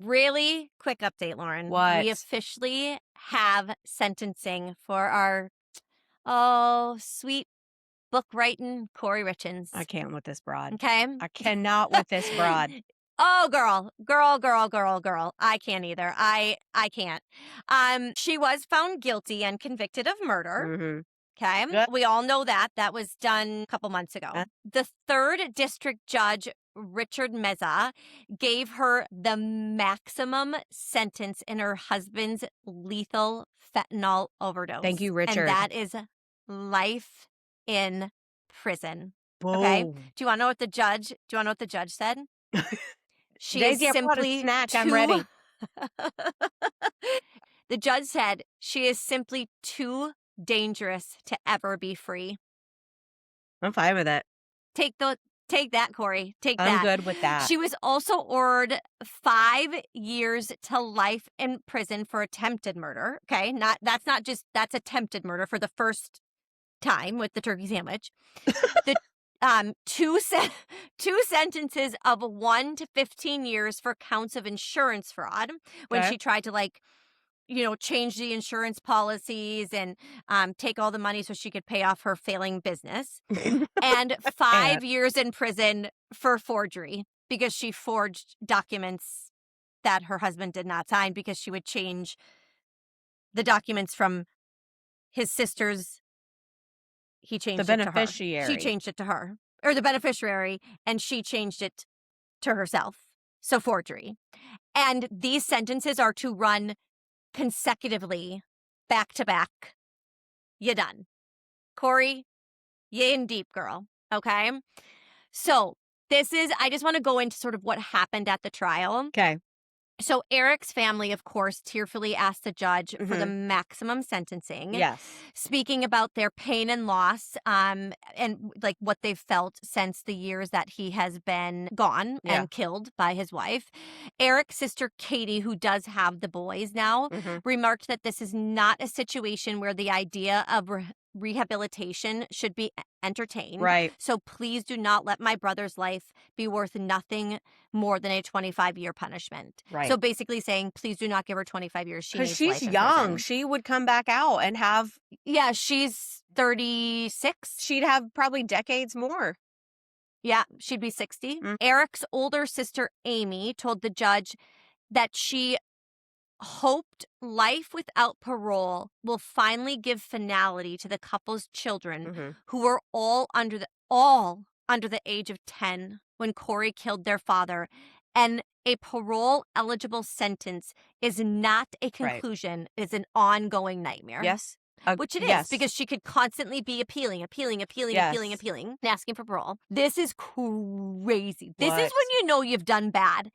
Really quick update, Lauren. What? We officially have sentencing for our, sweet book writing Kouri I Richins. can't with this broad. Okay? I cannot with this broad. Oh, girl. I can't either. I can't. She was found guilty and convicted of murder. Mhm. Okay. Yep. We all know that. That was done a couple months ago. Uh. The third district judge, Richard Meza, gave her the maximum sentence in her husband's lethal fentanyl overdose. Thank you, Richard. And that is life in prison. Okay. Boom. Do you want to know what the judge said? She is Daisy, I brought a simply snack. I'm ready. The judge said she is simply too dangerous to ever be free. I'm fine with it. Take that, Kouri. Take that. I'm good with that. She was also ordered 5 years to life in prison for attempted murder. Okay, that's attempted murder for the first time with the turkey sandwich. The two sentences of 1 to 15 years for counts of insurance fraud when Okay. she tried to change the insurance policies and take all the money so she could pay off her failing business. And 5 years in prison for forgery because she forged documents that her husband did not sign because she would change the documents from his sister's. He changed The it to her. beneficiary. She changed it to her. Or the beneficiary, and she changed it to herself. So forgery. And these sentences are to run consecutively, back to back. You done. Kouri, you in deep, girl. Okay? So I just want to go into sort of what happened at the trial. Okay. So Eric's family, of course, tearfully asked the judge for the maximum sentencing. Yes. Speaking about their pain and loss, and like what they've felt since the years that he has been gone and killed by his wife. Eric's sister, Katie, who does have the boys now, remarked that this is not a situation where the idea of rehabilitation should be entertained. Right. So please do not let my brother's life be worth nothing more than a 25-year punishment. Right. So basically saying, please do not give her 25 years. Because she's young. She would come back out and have. Yeah, she's 36. She'd have probably decades more. Yeah, she'd be 60. Eric's older sister, Amy, told the judge that she hoped life without parole will finally give finality to the couple's children who were all under the age of 10 when Kouri killed their father. And a parole-eligible sentence is not a conclusion. It is an ongoing nightmare. Yes. Which it is, because she could constantly be appealing, and asking for parole. This is crazy. This is when you know you've done bad.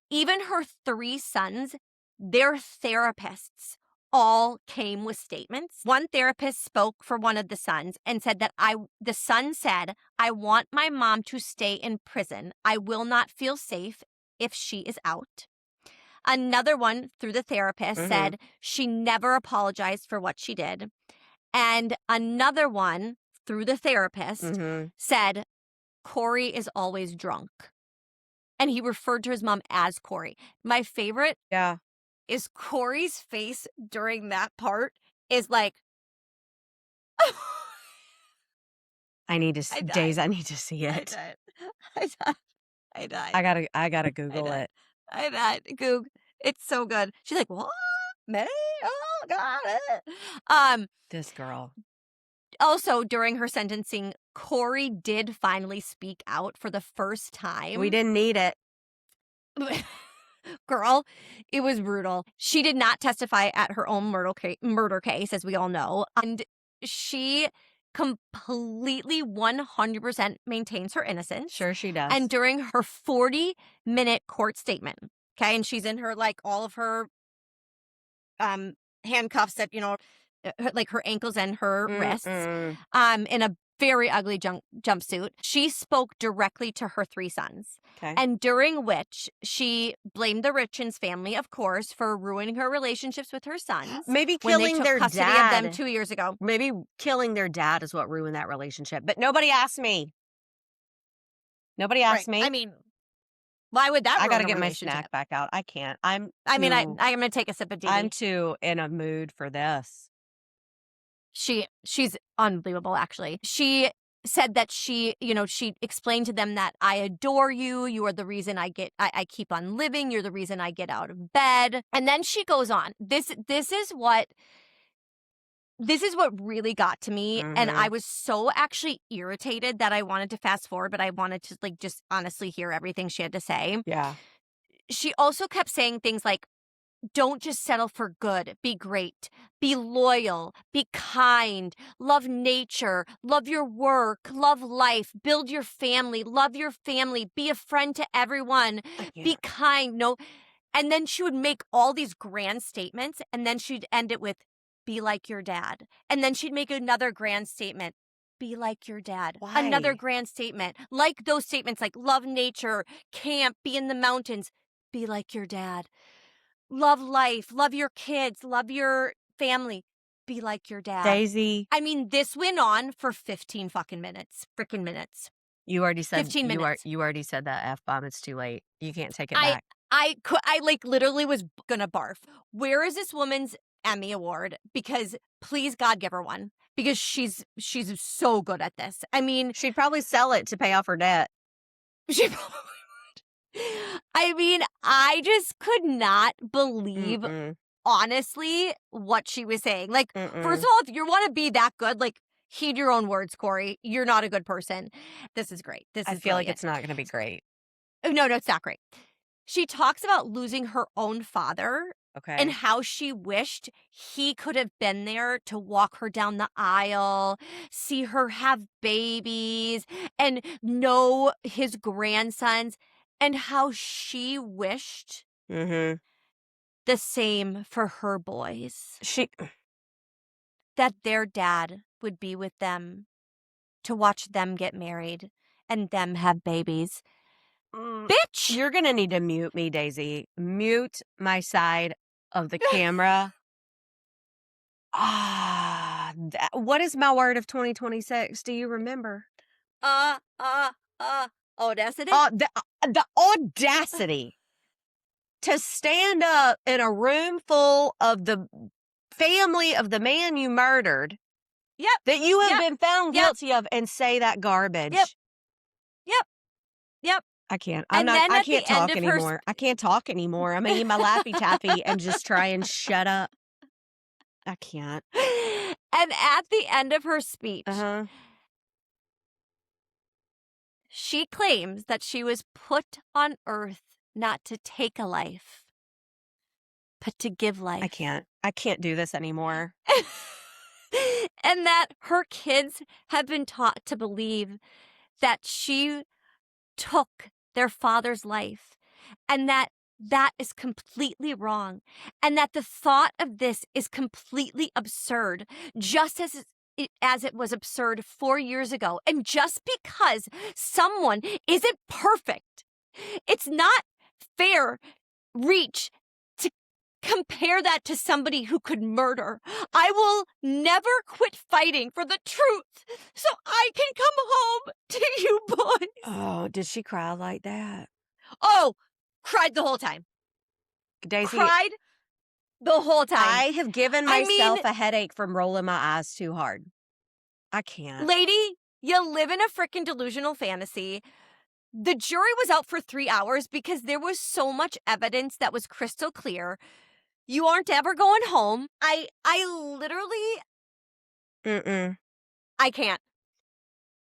Even her 3 sons, their therapists all came with statements. One therapist spoke for one of the sons and said that the son said, "I want my mom to stay in prison. I will not feel safe if she is out." Another one, through the therapist, said she never apologized for what she did. And another one, through the therapist, said, Kouri is always drunk. And he referred to his mom as Kouri. My favorite is Kouri's face during that part is like, I need to see it. I died. I gotta Google it. I died. Goog. It's so good. She's like, what? Me? Oh, got it. This girl. Also, during her sentencing, Kouri did finally speak out for the first time. We didn't need it. Girl, it was brutal. She did not testify at her own murder case, as we all know. And she completely 100% maintains her innocence. Sure she does. And during her 40-minute court statement, okay, and she's in her, all of her handcuffs that, her ankles and her wrists, in a very ugly jumpsuit. She spoke directly to her 3 sons. Okay. And during which she blamed the Richins family, of course, for ruining her relationships with her sons. Maybe killing their custody dad. of them 2 years ago. Maybe killing their dad is what ruined that relationship. But nobody asked me. Nobody asked me. I mean, Why would that I ruin gotta a get my relationship? snack back out. I can't. I'm I'm gonna take a sip of I'm DD. too in a mood for this. She's unbelievable, actually. She said that she explained to them that I adore you. You are the reason I keep on living. You're the reason I get out of bed. And then she goes on. This is what really got to me. And I was so actually irritated that I wanted to fast forward, but I wanted to just honestly hear everything she had to say. Yeah. She also kept saying things like, don't just settle for good. Be great. Be loyal. Be kind. Love nature. Love your work. Love life. Build your family. Love your family. Be a friend to everyone. Be kind. No. And then she would make all these grand statements, and then she'd end it with, be like your dad. And then she'd make another grand statement. Be like your dad. Why? Another grand statement. Like those statements, like love nature, camp, be in the mountains. Be like your dad. Love life, love your kids, love your family. Be like your dad. Daisy. I mean, this went on for 15 fucking minutes. Freaking minutes. You already said 15 minutes. You already said that F-bomb. It's too late. You can't take it back. I literally was gonna barf. Where is this woman's Emmy award? Because please God give her one. Because she's so good at this. I mean, she'd probably sell it to pay off her debt. She probably would. I mean, I just could not believe, honestly, what she was saying. Like, first of all, if you want to be that good, heed your own words, Kouri. You're not a good person. This is great. I feel like it's not going to be great. No, it's not great. She talks about losing her own father. Okay. And how she wished he could have been there to walk her down the aisle, see her have babies, and know his grandsons, and how she wished the same for her boys. That their dad would be with them to watch them get married and them have babies. Bitch! You're going to need to mute me, Daisy. Mute my side of the camera. What is my word of 2026? Do you remember? Audacity? The audacity to stand up in a room full of the family of the man you murdered. Yep. That you have been found guilty of and say that garbage. Yep. I can't. I can't talk anymore. I can't talk anymore. I'm going to eat my Laffy Taffy and just try and shut up. I can't. And at the end of her speech, she claims that she was put on earth not to take a life, but to give life. I can't do this anymore. And that her kids have been taught to believe that she took their father's life, and that is completely wrong, and that the thought of this is completely absurd, just as it was absurd 4 years ago. And just because someone isn't perfect, it's not fair reach to compare that to somebody who could murder. I will never quit fighting for the truth so I can come home to you boys. Oh, did she cry like that? Oh, cried the whole time. Daisy, cried the whole time. I have given myself a headache from rolling my eyes too hard. I can't. Lady, you live in a freaking delusional fantasy. The jury was out for 3 hours because there was so much evidence that was crystal clear. You aren't ever going home. I literally... I can't.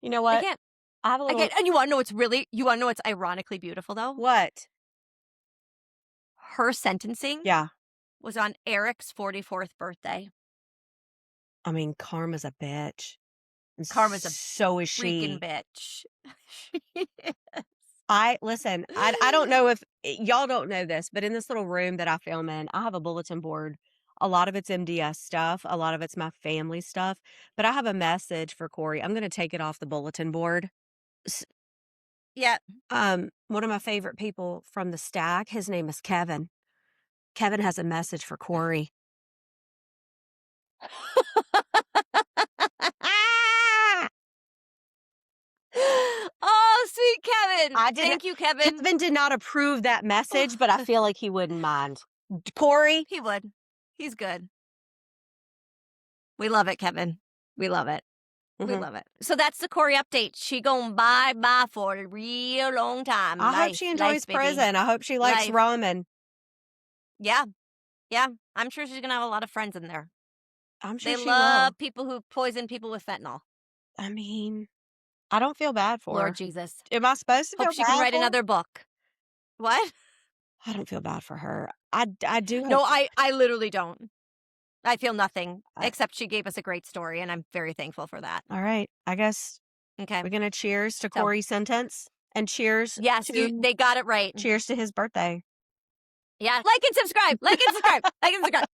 You know what? I can't. I have a little... I can't. And you want to know what's ironically beautiful, though? What? Her sentencing was on Eric's 44th birthday. I mean, Karma's a bitch. Karma's a so is she. Freaking bitch. She is. I don't know if y'all don't know this, but in this little room that I film in, I have a bulletin board. A lot of it's MDS stuff. A lot of it's my family stuff. But I have a message for Kouri. I'm going to take it off the bulletin board. Yeah. One of my favorite people from the stack, his name is Kevin. Kevin has a message for Kouri. Oh, sweet Kevin. Thank you, Kevin. Kevin did not approve that message, but I feel like he wouldn't mind. Kouri? He would. He's good. We love it, Kevin. We love it. We love it. So that's the Kouri update. She going bye-bye for a real long time. I hope she enjoys prison. I hope she likes ramen. Yeah. Yeah. I'm sure she's going to have a lot of friends in there. I'm sure they she love will. people who poison people with fentanyl. I mean, I don't feel bad for her. Lord Jesus. Am I supposed to feel Hope she bad can write for her? another book. What? I don't feel bad for her. I do hope No, I literally don't. I feel nothing, except she gave us a great story, and I'm very thankful for that. All right. I guess Okay. we're going to cheers to Kouri's sentence and cheers Yes, they got it right. Cheers to his birthday. Yeah. Like and subscribe. Like and subscribe. Like and subscribe.